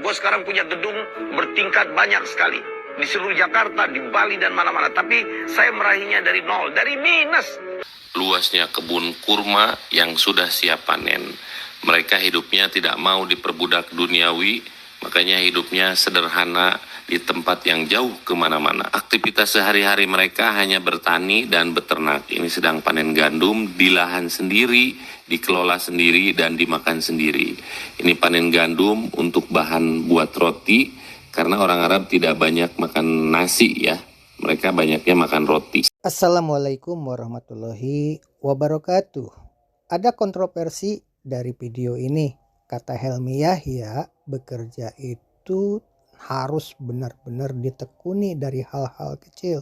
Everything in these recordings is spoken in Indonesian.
gue sekarang punya gedung bertingkat banyak sekali. Di seluruh Jakarta, di Bali, dan mana-mana. Tapi saya meraihnya dari nol, dari minus. Luasnya kebun kurma yang sudah siap panen. Mereka hidupnya tidak mau diperbudak duniawi, makanya hidupnya sederhana di tempat yang jauh kemana-mana. Aktivitas sehari-hari mereka hanya bertani dan beternak. Ini sedang panen gandum di lahan sendiri, dikelola sendiri, dan dimakan sendiri. Ini panen gandum untuk bahan buat roti, karena orang Arab tidak banyak makan nasi ya. Mereka banyaknya makan roti. Assalamualaikum warahmatullahi wabarakatuh. Ada kontroversi dari video ini. Kata Helmi Yahya, bekerja itu harus benar-benar ditekuni dari hal-hal kecil.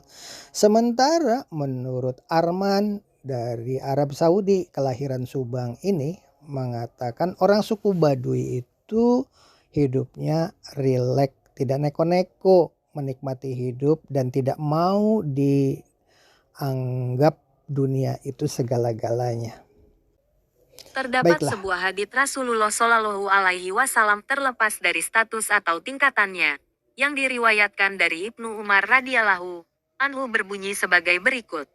Sementara menurut Arman dari Arab Saudi, kelahiran Subang ini, mengatakan orang suku Baduy itu hidupnya rileks, tidak neko-neko, menikmati hidup dan tidak mau dianggap dunia itu segala-galanya. Terdapat sebuah hadits Rasulullah Shallallahu Alaihi Wasallam terlepas dari status atau tingkatannya, yang diriwayatkan dari Ibnu Umar radhiyallahu anhu berbunyi sebagai berikut.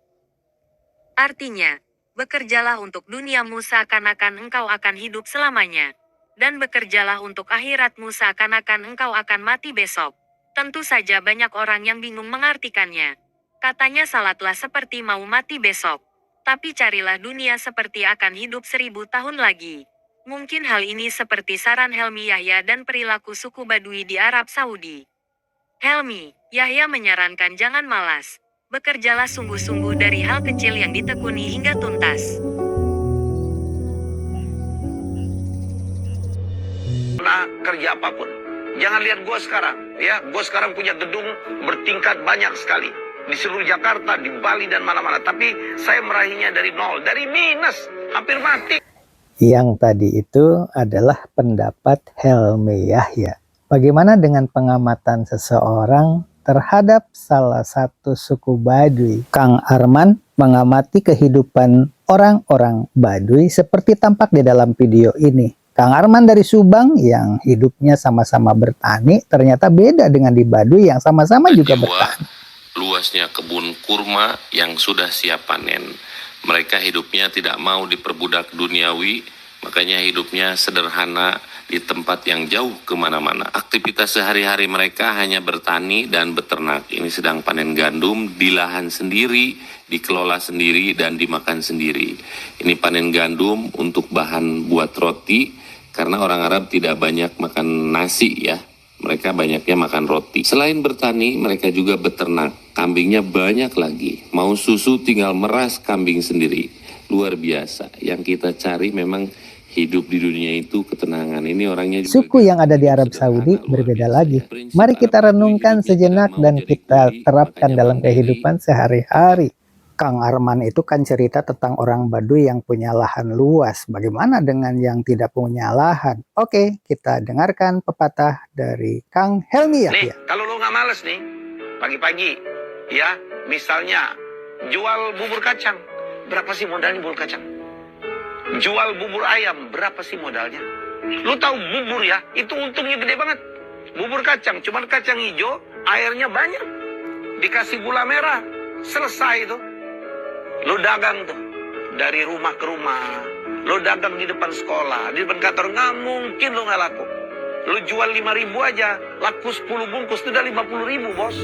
Artinya, bekerjalah untuk duniamu seakan-akan engkau akan hidup selamanya, dan bekerjalah untuk akhiratmu seakan-akan engkau akan mati besok. Tentu saja banyak orang yang bingung mengartikannya. Katanya salatlah seperti mau mati besok. Tapi carilah dunia seperti akan hidup 1000 tahun lagi. Mungkin hal ini seperti saran Helmi Yahya dan perilaku suku Baduy di Arab Saudi. Helmi Yahya menyarankan jangan malas. Bekerjalah sungguh-sungguh dari hal kecil yang ditekuni hingga tuntas. Nah, kerja apapun. Jangan lihat gue sekarang, ya. Gue sekarang punya gedung bertingkat banyak sekali. Di seluruh Jakarta, di Bali, dan mana-mana. Tapi saya meraihnya dari nol, dari minus, hampir mati. Yang tadi itu adalah pendapat Helmi Yahya. Bagaimana dengan pengamatan seseorang terhadap salah satu suku Baduy? Kang Arman mengamati kehidupan orang-orang Baduy seperti tampak di dalam video ini. Kang Arman dari Subang yang hidupnya sama-sama bertani ternyata beda dengan di Baduy yang sama-sama juga bertani. Luasnya kebun kurma yang sudah siap panen. Mereka hidupnya tidak mau diperbudak duniawi, makanya hidupnya sederhana di tempat yang jauh kemana-mana. Aktivitas sehari-hari mereka hanya bertani dan beternak. Ini sedang panen gandum di lahan sendiri, dikelola sendiri, dan dimakan sendiri. Ini panen gandum untuk bahan buat roti, karena orang Arab tidak banyak makan nasi ya. Mereka banyaknya makan roti. Selain bertani, mereka juga beternak. Kambingnya banyak lagi. Mau susu tinggal meras kambing sendiri. Luar biasa. Yang kita cari memang hidup di dunia itu ketenangan. Ini orangnya juga suku yang ada di Arab Saudi berbeda lagi. Mari kita renungkan sejenak dan kita terapkan dalam kehidupan sehari-hari. Kang Arman itu kan cerita tentang orang Baduy yang punya lahan luas. Bagaimana dengan yang tidak punya lahan? Oke, kita dengarkan pepatah dari Kang Helmi Yahya. Nih, kalau lo nggak males nih, pagi-pagi, ya, misalnya jual bubur kacang. Berapa sih modalnya bubur kacang? Jual bubur ayam, berapa sih modalnya? Lo tahu bubur ya, itu untungnya gede banget. Bubur kacang, cuman kacang hijau, airnya banyak. Dikasih gula merah, selesai itu. Lo dagang tuh, dari rumah ke rumah. Lo dagang di depan sekolah, di depan kantor, nggak mungkin lo nggak laku. Lo jual 5.000 aja, laku 10 bungkus, itu udah 50.000 bos.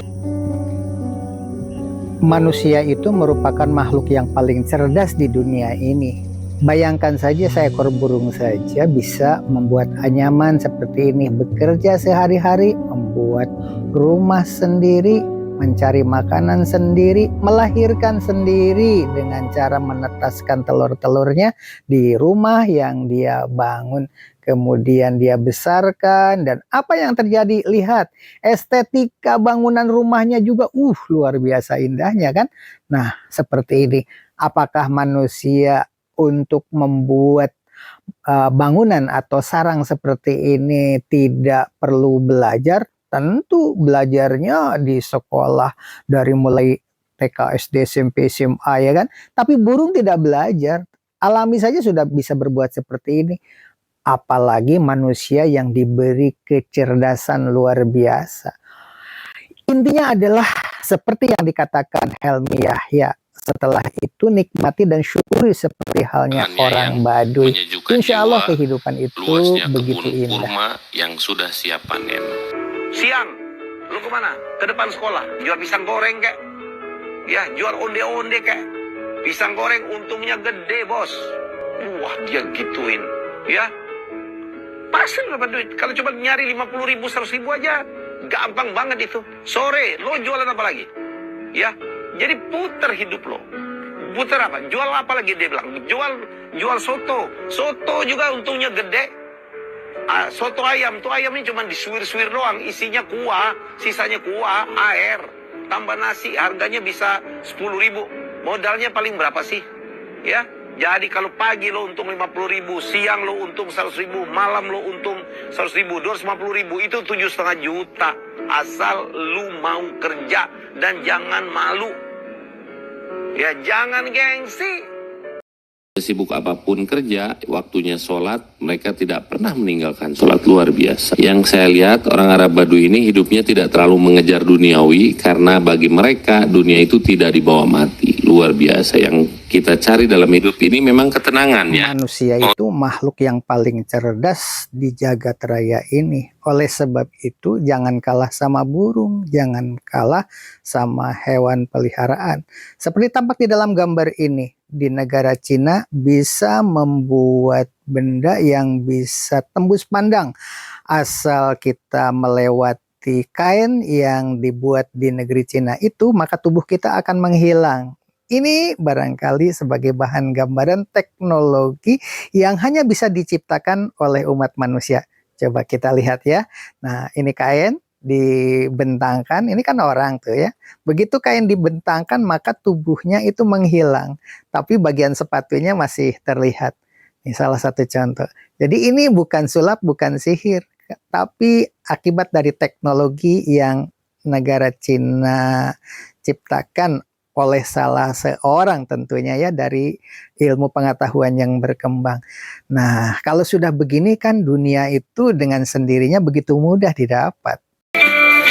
Manusia itu merupakan makhluk yang paling cerdas di dunia ini. Bayangkan saja seekor burung saja bisa membuat anyaman seperti ini. Bekerja sehari-hari, membuat rumah sendiri, mencari makanan sendiri, melahirkan sendiri dengan cara menetaskan telur-telurnya di rumah yang dia bangun. Kemudian dia besarkan, dan apa yang terjadi? Lihat, estetika bangunan rumahnya juga luar biasa indahnya kan? Nah, seperti ini. Apakah manusia untuk membuat bangunan atau sarang seperti ini tidak perlu belajar? Tentu belajarnya di sekolah dari mulai TK, SD, SMP, SMA ya kan. Tapi burung tidak belajar. Alami saja sudah bisa berbuat seperti ini. apalagi manusia yang diberi kecerdasan luar biasa. Intinya adalah seperti yang dikatakan Helmi Yahya, setelah itu nikmati dan syukuri seperti halnya orang Baduy. Insya Allah kehidupan itu begitu indah. Kurma yang sudah siap panen. Siang, lu kemana? Ke depan sekolah, jual pisang goreng kek. Ya, jual onde-onde kek. Pisang goreng untungnya gede, bos. Wah, dia gituin. Ya, pasti dapat duit. Kalau coba nyari 50.000, 100.000 aja, gampang banget itu. Sore, lo jualan apa lagi? Ya, jadi putar hidup lo. Putar apa? Jual apa lagi dia bilang? Jual soto. Soto juga untungnya gede. Soto ayam, tuh ayam ini cuma disuir-suir doang, isinya kuah, sisanya kuah, air, tambah nasi, harganya bisa 10.000. Modalnya paling berapa sih? Ya, jadi kalau pagi lo untung 50.000, siang lo untung 100.000, malam lo untung 100.000, 250.000, itu 7,5 juta. Asal lu mau kerja dan jangan malu. Ya, jangan gengsi. Sibuk apapun kerja, waktunya sholat, mereka tidak pernah meninggalkan sholat, luar biasa. Yang saya lihat orang Arab Baduy ini hidupnya tidak terlalu mengejar duniawi, karena bagi mereka dunia itu tidak dibawa mati. Luar biasa, yang kita cari dalam hidup ini memang ketenangan ya. Manusia itu makhluk yang paling cerdas di jagat raya ini. Oleh sebab itu jangan kalah sama burung, jangan kalah sama hewan peliharaan. Seperti tampak di dalam gambar ini, di negara Cina bisa membuat benda yang bisa tembus pandang. Asal kita melewati kain yang dibuat di negeri Cina itu, maka tubuh kita akan menghilang. Ini barangkali sebagai bahan gambaran teknologi yang hanya bisa diciptakan oleh umat manusia. Coba kita lihat ya. Nah, ini kain dibentangkan, ini kan orang tuh ya. Begitu kain dibentangkan maka tubuhnya itu menghilang, tapi bagian sepatunya masih terlihat. Ini salah satu contoh. Jadi ini bukan sulap, bukan sihir, tapi akibat dari teknologi yang negara Cina ciptakan oleh salah seorang tentunya ya, dari ilmu pengetahuan yang berkembang. Nah, kalau sudah begini kan dunia itu dengan sendirinya begitu mudah didapat.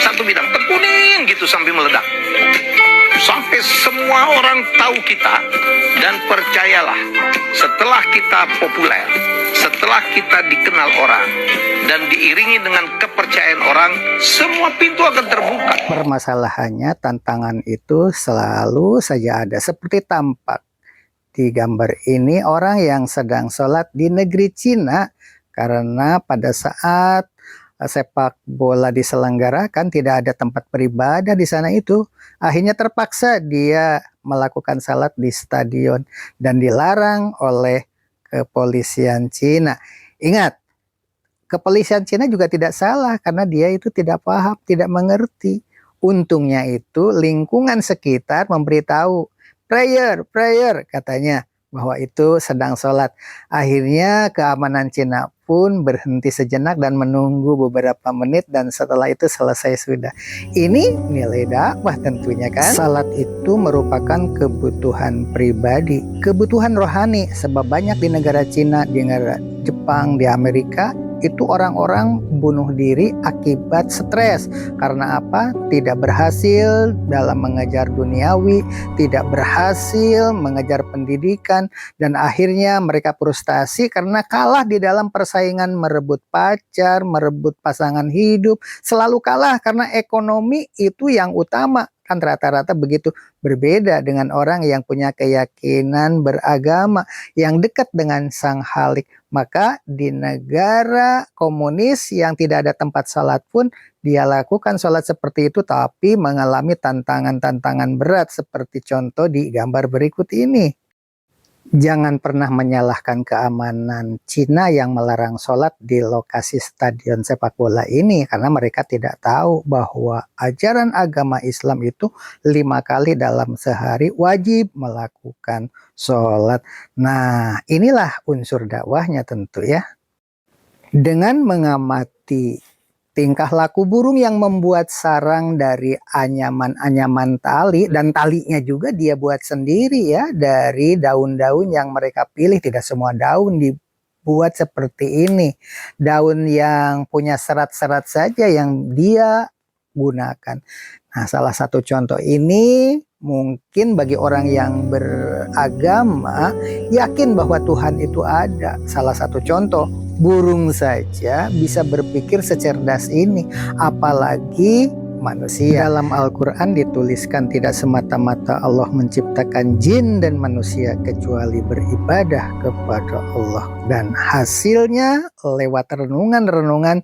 Satu bidang tekunin gitu sampai meledak. Sampai semua orang tahu kita. Dan percayalah, setelah kita populer, setelah kita dikenal orang, dan diiringi dengan kepercayaan orang, semua pintu akan terbuka. Permasalahannya, tantangan itu selalu saja ada. Seperti tampak di gambar ini, orang yang sedang sholat di negeri Cina, karena pada saat sepak bola diselenggarakan tidak ada tempat beribadah di sana itu, akhirnya terpaksa dia melakukan salat di stadion dan dilarang oleh kepolisian Cina. Ingat, kepolisian Cina juga tidak salah karena dia itu tidak paham, tidak mengerti. Untungnya itu lingkungan sekitar memberitahu, prayer katanya, bahwa itu sedang sholat. Akhirnya keamanan Cina pun berhenti sejenak dan menunggu beberapa menit, dan setelah itu selesai sudah. Ini nilai dakwah tentunya kan. Salat itu merupakan kebutuhan pribadi, kebutuhan rohani, sebab banyak di negara Cina, di negara Jepang, di Amerika, itu orang-orang bunuh diri akibat stres. Karena apa? Tidak berhasil dalam mengejar duniawi, tidak berhasil mengejar pendidikan, dan akhirnya mereka frustasi karena kalah di dalam persaingan merebut pacar, merebut pasangan hidup. Selalu kalah karena ekonomi itu yang utama. Kan rata-rata begitu. Berbeda dengan orang yang punya keyakinan beragama, yang dekat dengan Sang Halik. Maka di negara komunis yang tidak ada tempat sholat pun, dia lakukan sholat seperti itu, tapi mengalami tantangan-tantangan berat seperti contoh di gambar berikut ini. Jangan pernah menyalahkan keamanan Cina yang melarang sholat di lokasi stadion sepak bola ini, karena mereka tidak tahu bahwa ajaran agama Islam itu 5 kali dalam sehari wajib melakukan sholat. Nah, inilah unsur dakwahnya tentu ya. Dengan mengamati tingkah laku burung yang membuat sarang dari anyaman-anyaman tali, dan talinya juga dia buat sendiri ya, dari daun-daun yang mereka pilih. Tidak semua daun dibuat seperti ini. Daun yang punya serat-serat saja yang dia gunakan. Nah, salah satu contoh ini mungkin bagi orang yang beragama yakin bahwa Tuhan itu ada. Salah satu contoh, burung saja bisa berpikir secerdas ini, apalagi manusia. Dalam Al-Quran dituliskan tidak semata-mata Allah menciptakan jin dan manusia kecuali beribadah kepada Allah, dan hasilnya lewat renungan-renungan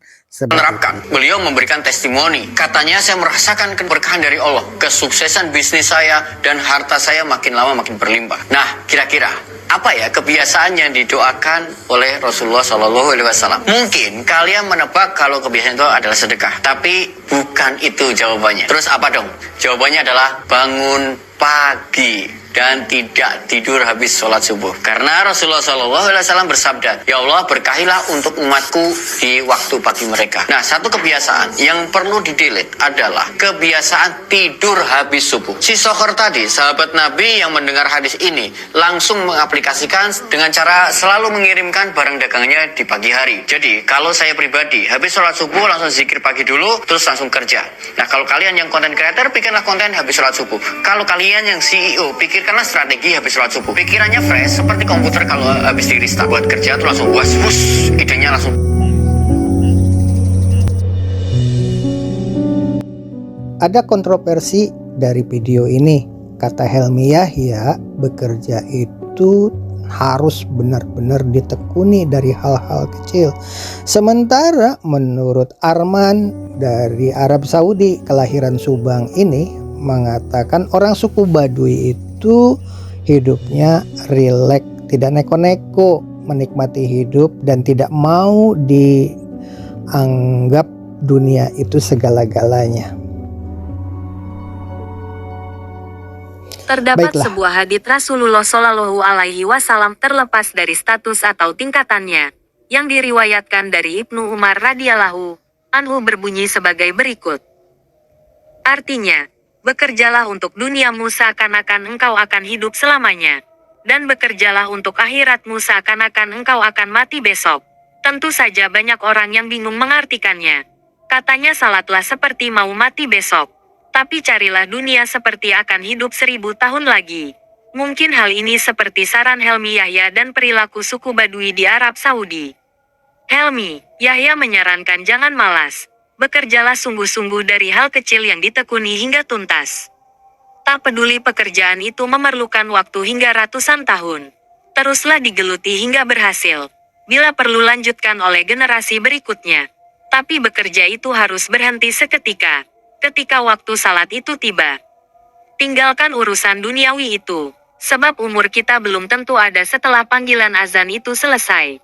menerapkan. Beliau memberikan testimoni. Katanya, saya merasakan keberkahan dari Allah, kesuksesan bisnis saya dan harta saya makin lama makin berlimpah. Nah, kira-kira apa ya kebiasaan yang didoakan oleh Rasulullah SAW? Mungkin kalian menebak kalau kebiasaan itu adalah sedekah, tapi bukan itu jawabannya. Terus apa dong? Jawabannya adalah bangun pagi dan tidak tidur habis sholat subuh. Karena Rasulullah SAW bersabda, ya Allah, berkahilah untuk umatku di waktu pagi mereka. Nah, satu kebiasaan yang perlu didelete adalah kebiasaan tidur habis subuh. Si Sokhor tadi, sahabat Nabi yang mendengar hadis ini, langsung mengaplikasikan dengan cara selalu mengirimkan barang dagangannya di pagi hari. Jadi, kalau saya pribadi, habis sholat subuh langsung zikir pagi dulu, terus langsung kerja. Nah, kalau kalian yang content creator, bikinlah konten habis sholat subuh. Kalau kalian yang CEO, pikirkanlah strategi habis sholat subuh. Pikirannya fresh, seperti komputer kalau habis di restart. Buat kerja tuh langsung idenya langsung. Ada kontroversi dari video ini. Kata Helmi Yahya, bekerja itu harus benar-benar ditekuni dari hal-hal kecil. Sementara menurut Arman dari Arab Saudi, kelahiran Subang ini, mengatakan orang suku Baduy itu hidupnya rileks, tidak neko-neko, menikmati hidup dan tidak mau dianggap dunia itu segala-galanya. Terdapat Baiklah. sebuah hadits Rasulullah Shallallahu Alaihi Wasallam terlepas dari status atau tingkatannya, yang diriwayatkan dari Ibnu Umar radhiyallahu anhu berbunyi sebagai berikut. Artinya, bekerjalah untuk duniamu seakan-akan engkau akan hidup selamanya, dan bekerjalah untuk akhiratmu seakan-akan engkau akan mati besok. Tentu saja banyak orang yang bingung mengartikannya. Katanya salatlah seperti mau mati besok, tapi carilah dunia seperti akan hidup 1000 tahun lagi. Mungkin hal ini seperti saran Helmi Yahya dan perilaku suku Baduy di Arab Saudi. Helmi Yahya menyarankan jangan malas. Bekerjalah sungguh-sungguh dari hal kecil yang ditekuni hingga tuntas. Tak peduli pekerjaan itu memerlukan waktu hingga ratusan tahun. Teruslah digeluti hingga berhasil. Bila perlu lanjutkan oleh generasi berikutnya. Tapi bekerja itu harus berhenti seketika. Ketika waktu salat itu tiba. Tinggalkan urusan duniawi itu. Sebab umur kita belum tentu ada setelah panggilan azan itu selesai.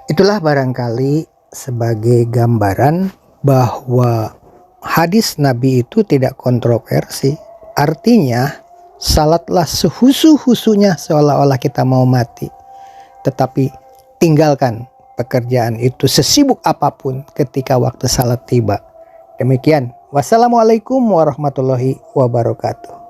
Itulah barangkali sebagai gambaran bahwa hadis Nabi itu tidak kontroversi. Artinya, salatlah sehusu-husunya seolah-olah kita mau mati. Tetapi tinggalkan pekerjaan itu sesibuk apapun ketika waktu salat tiba. Demikian. Wassalamualaikum warahmatullahi wabarakatuh.